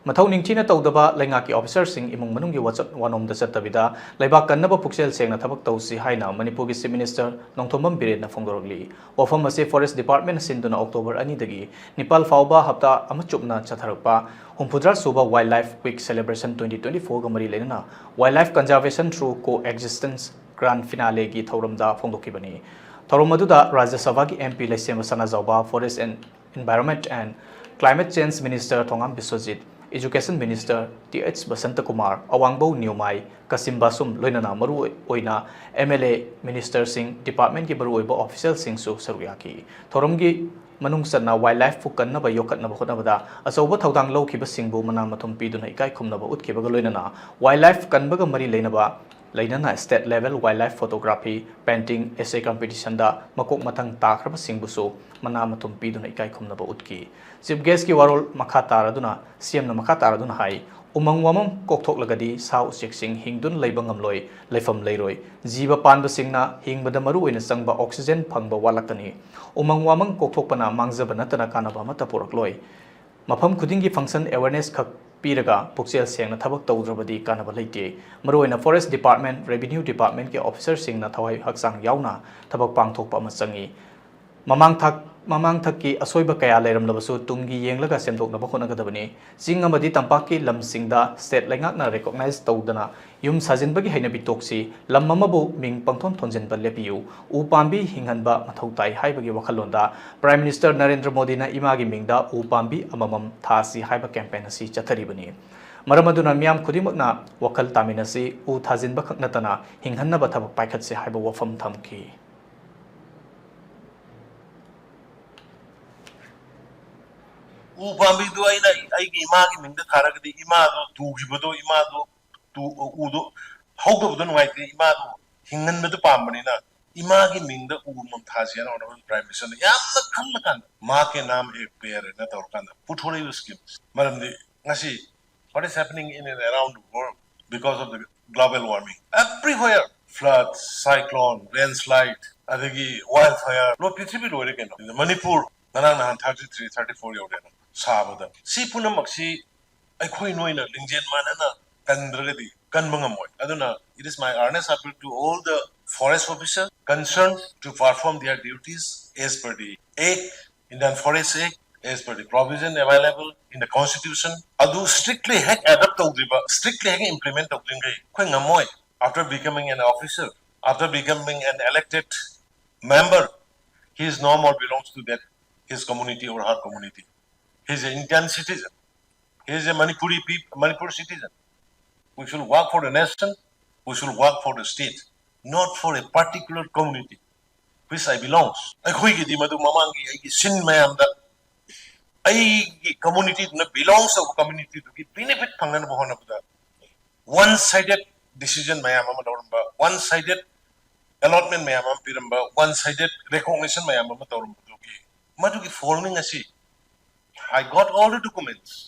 Mathou ningthina toudaba leibak officer sing emung manungi wachat wanom da chatabida leibak kannaba puksel sengna thabak tausi haina Manipur Chief Minister nongthombam biredna phongdorogli wafam ase Forest Department sinduna October 2 dagi Nepal fauba hapta amachupna chatharakpa humphudra suba Wildlife Week Celebration 2024 ga mari lenana Wildlife Conservation through Coexistence Grand Finale gi thauramda phongdokibani thauromaduda Rajya Sabha gi MP Laisema Sanajauba Forest and Environment and Climate Change Minister Thongam Biswajit Education Minister T.H. Basanta Kumar, Awangbo Niumai, Kasim Basum, Loinana Maru Oina, MLA Minister Singh, Department Ki Baru Oibo Official Singh Su Saruyaki, Thoromgi Manung Sana Wildlife Fu kannaba yokatnaba hotnabada, Asoba Taudang Low Kiba Singbu Manamatum Piduna Ikai Kumnaba Utkibaga Loinana, Wildlife Kanbaga Mari Lainaba, Lainana State Level Wildlife Photography, Painting, Essay Competition da, Makok Matang Takraba Singbuso, Manamatum Piduna Ikai Kumnaba Utki. Chief Guest ki warol makataraduna CM na makataraduna hai umang wamam kokthok lagadi sau sek sing hingdun leibang amloi leifam leiroi jiba panba singna hingbada maru oina sangba oxygen phangba walakani umang wamang kokthok pana mangjaba natana kannaba mata porakloi mafam khudingi function awareness khak piraga puksel sengna thabak tawdrabadi kannaba leite maru oina Forest Department Revenue Department ke officer singna thawai haksang yauna thabak pangthokpa ma changi Mamang Thaki Asoiba Kaya Leram Labasu Tungi Yenglaga Semdok Nabakona Gadabani, Singamadi Tampaki Lam Singda, State Langakna recognized Taudana, Yum Sajinbagi Hainabi Toxi, Lam Mamabu Ming Pangton Tonjen Balepiu, Upambi Hinganba Matautai Haibagi Wakalonda, Prime Minister Narendra Modi na Imagi Mingda, Upambi Amamam Thasi Haiba campaign si Chataribani. Maramaduna Miam Kudimakna, Wakal Taminasi, U Thazin Bakaknatana, Hinghanna Bataba Paikatsi Haiba Wafam Tamki. Upambi do I imagi ming the Karagadi Imado, to Gibodo Imado, to Udo, how do the white Imado, Hingan with the Pamanina, Imagi ming the Umontazian or Prime Minister, Yamakan, Markenam a pair and not Orkana, put what you skip. Madam, Nasi, what is happening in and around the world because of the global warming? Everywhere, floods, cyclone, landslide, wildfire, no Pitchibi again. In the Manipur, Nanana 33, 34 year old. Sabada. Si Punamaxi, I queen winner, Linjan Manana, Kandragadi, Kanbangamoy. Aduna, it is my earnest appeal to all the forest officers concerned to perform their duties as per the Act, Indian Forest Act, as per the provision available in the Constitution. Adu strictly adapt strictly implement Kwangamoy after becoming an officer, after becoming an elected member, he is no more belongs to that his community or her community. He is an Indian citizen. He is a Manipur citizen. We should work for the nation. We should work for the state, not for a particular community, which I belongs. I community belongs to community to give benefit. One-sided decision, one-sided allotment, one-sided recognition. Following I got all the documents.